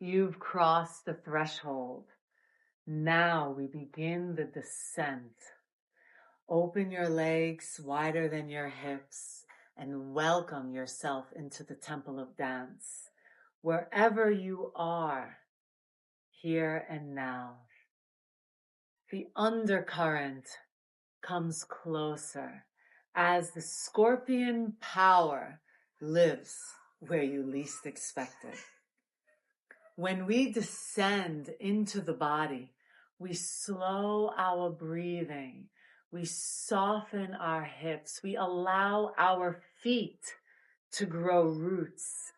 You've crossed the threshold. Now we begin the descent. Open your legs wider than your hips and welcome yourself into the temple of dance, wherever you are, here and now. The undercurrent comes closer as the scorpion power lives where you least expect it. When we descend into the body, we slow our breathing, we soften our hips, we allow our feet to grow roots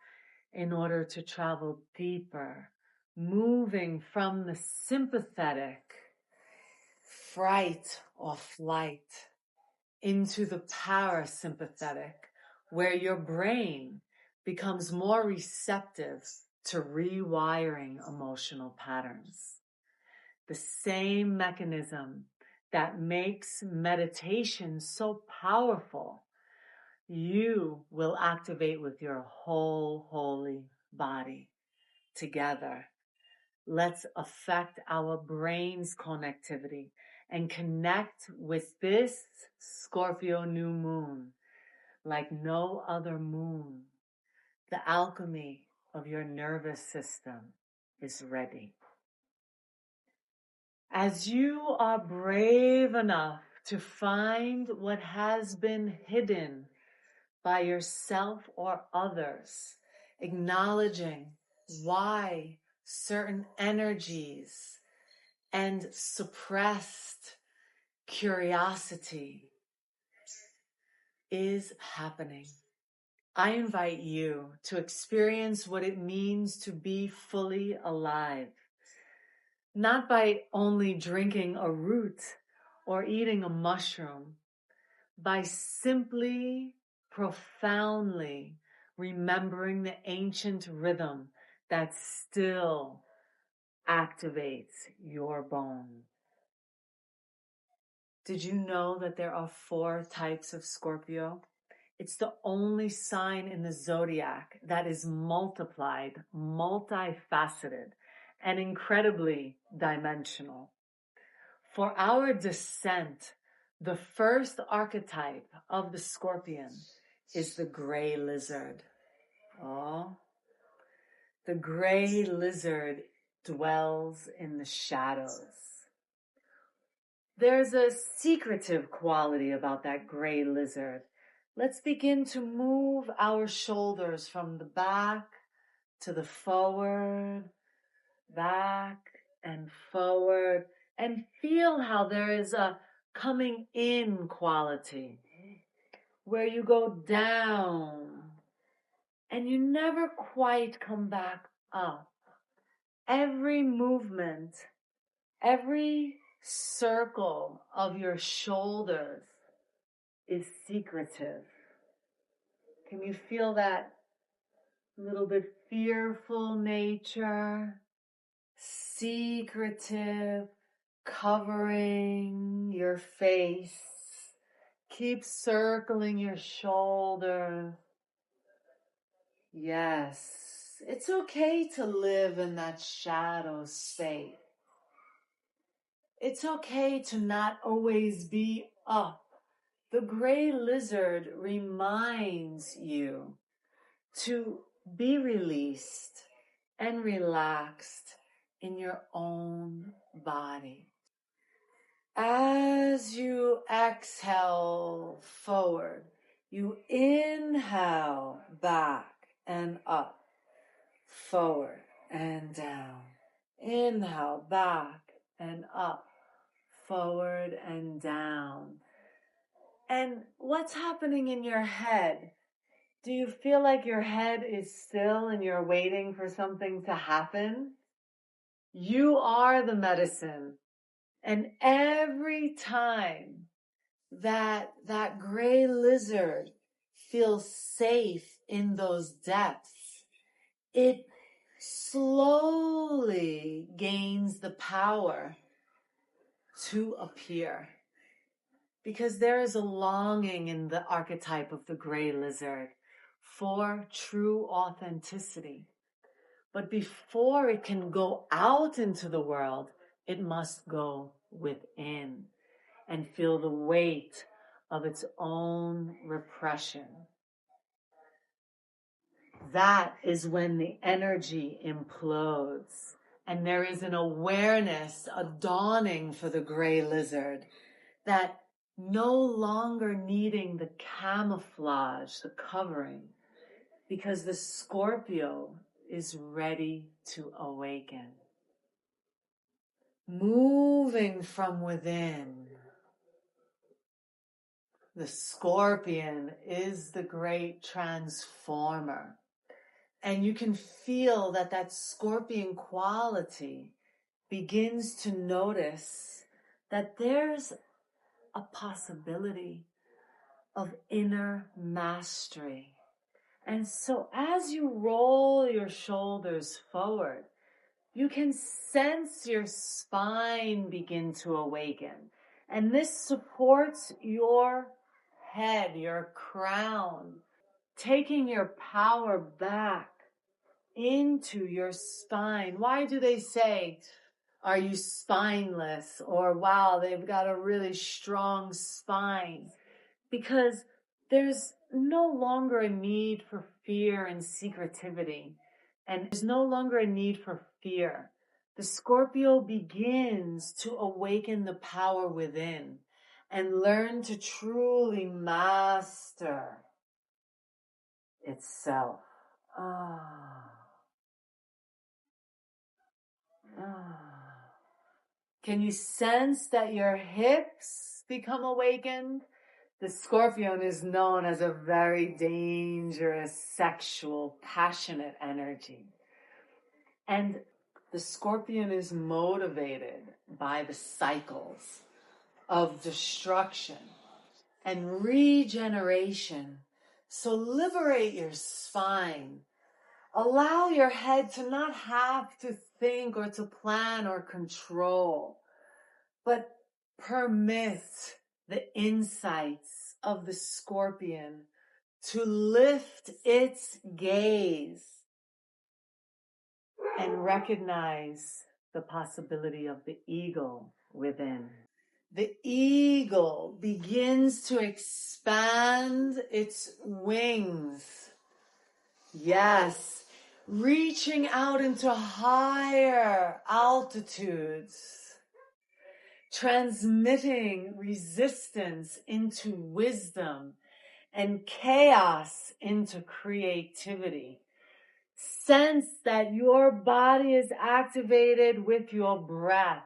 in order to travel deeper, moving from the sympathetic fright or flight into the parasympathetic, where your brain becomes more receptive to rewiring emotional patterns. The same mechanism that makes meditation so powerful, you will activate with your whole holy body. Together, let's affect our brain's connectivity and connect with this Scorpio New Moon like no other moon. The alchemy of your nervous system is ready. As you are brave enough to find what has been hidden by yourself or others, acknowledging why certain energies and suppressed curiosity is happening, I invite you to experience what it means to be fully alive, not by only drinking a root or eating a mushroom, by simply, profoundly remembering the ancient rhythm that still activates your bone. Did you know that there are 4 types of Scorpio? It's the only sign in the zodiac that is multiplied, multifaceted, and incredibly dimensional. For our descent, the first archetype of the scorpion is the gray lizard. Oh, the gray lizard dwells in the shadows. There's a secretive quality about that gray lizard. Let's begin to move our shoulders from the back to the forward, back and forward, and feel how there is a coming in quality where you go down and you never quite come back up. Every movement, every circle of your shoulders is secretive. Can you feel that little bit fearful nature? Secretive, covering your face. Keep circling your shoulders. Yes, it's okay to live in that shadow state. It's okay to not always be up. The gray lizard reminds you to be released and relaxed in your own body. As you exhale forward, you inhale back and up, forward and down. Inhale back and up, forward and down. And what's happening in your head? Do you feel like your head is still and you're waiting for something to happen? You are the medicine. And every time that gray lizard feels safe in those depths, it slowly gains the power to appear. Because there is a longing in the archetype of the gray lizard for true authenticity, But before it can go out into the world, it must go within and feel the weight of its own repression. That is when the energy implodes, and there is an awareness, a dawning for the gray lizard, that no longer needing the camouflage, the covering, because the Scorpio is ready to awaken. Moving from within. The Scorpion is the great transformer. And you can feel that that Scorpion quality begins to notice that there's a possibility of inner mastery. And so as you roll your shoulders forward, you can sense your spine begin to awaken. And this supports your head, your crown, taking your power back into your spine. Why do they say, are you spineless? Or, wow, they've got a really strong spine. Because there's no longer a need for fear and secretivity. And there's no longer a need for fear. The Scorpio begins to awaken the power within and learn to truly master itself. Can you sense that your hips become awakened? The Scorpion is known as a very dangerous, sexual, passionate energy. And the Scorpion is motivated by the cycles of destruction and regeneration. So liberate your spine. Allow your head to not have to think or to plan or control, but permit the insights of the Scorpion to lift its gaze and recognize the possibility of the eagle within. The eagle begins to expand its wings. Yes, reaching out into higher altitudes, transmitting resistance into wisdom and chaos into creativity. Sense that your body is activated with your breath.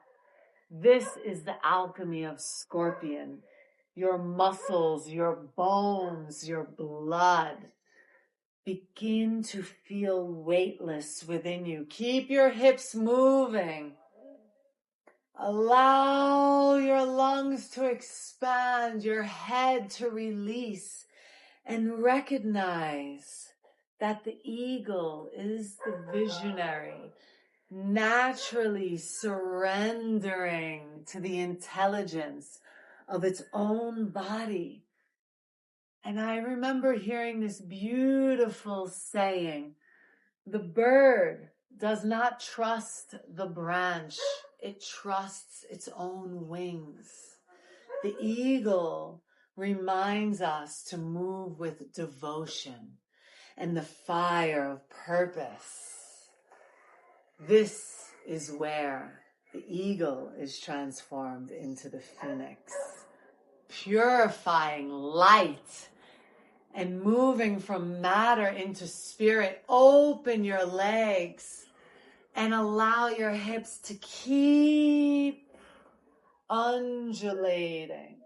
This is the alchemy of Scorpion. Your muscles, your bones, your blood begin to feel weightless within you. Keep your hips moving. Allow your lungs to expand, your head to release, and recognize that the eagle is the visionary, naturally surrendering to the intelligence of its own body. And I remember hearing this beautiful saying, the bird does not trust the branch, it trusts its own wings. The eagle reminds us to move with devotion and the fire of purpose. This is where the eagle is transformed into the phoenix, purifying light and moving from matter into spirit. Open your legs and allow your hips to keep undulating.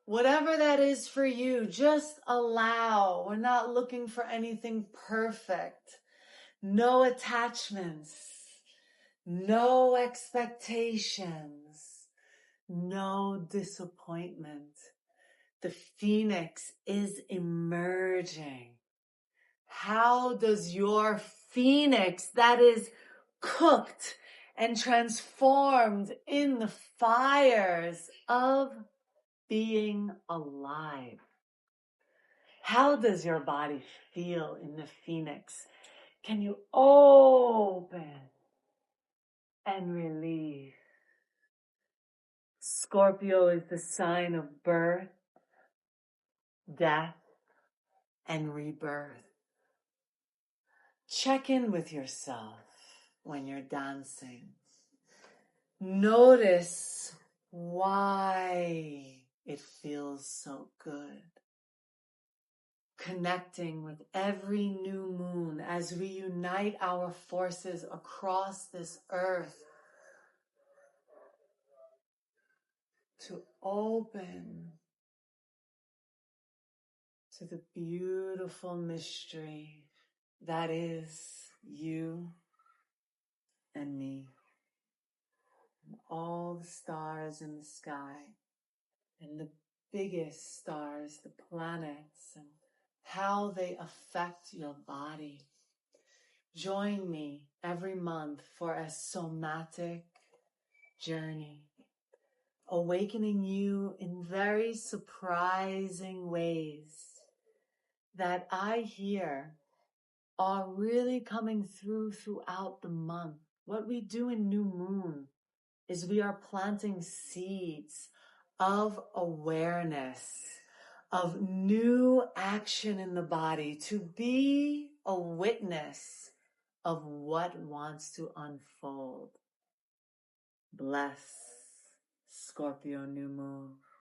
Whatever that is for you, just allow. We're not looking for anything perfect. No attachments. No expectations. No disappointment. The phoenix is emerging. How does your phoenix that is cooked and transformed in the fires of being alive, how does your body feel in the phoenix? Can you open and release? Scorpio is the sign of birth, death, and rebirth. Check in with yourself when you're dancing. Notice why it feels so good. Connecting with every new moon as we unite our forces across this earth to open to the beautiful mystery that is you and me, and all the stars in the sky, and the biggest stars, the planets, and how they affect your body. Join me every month for a somatic journey, awakening you in very surprising ways that I hear are really coming throughout the month. What we do in New Moon is we are planting seeds of awareness, of new action in the body, to be a witness of what wants to unfold. Bless Scorpio New Moon.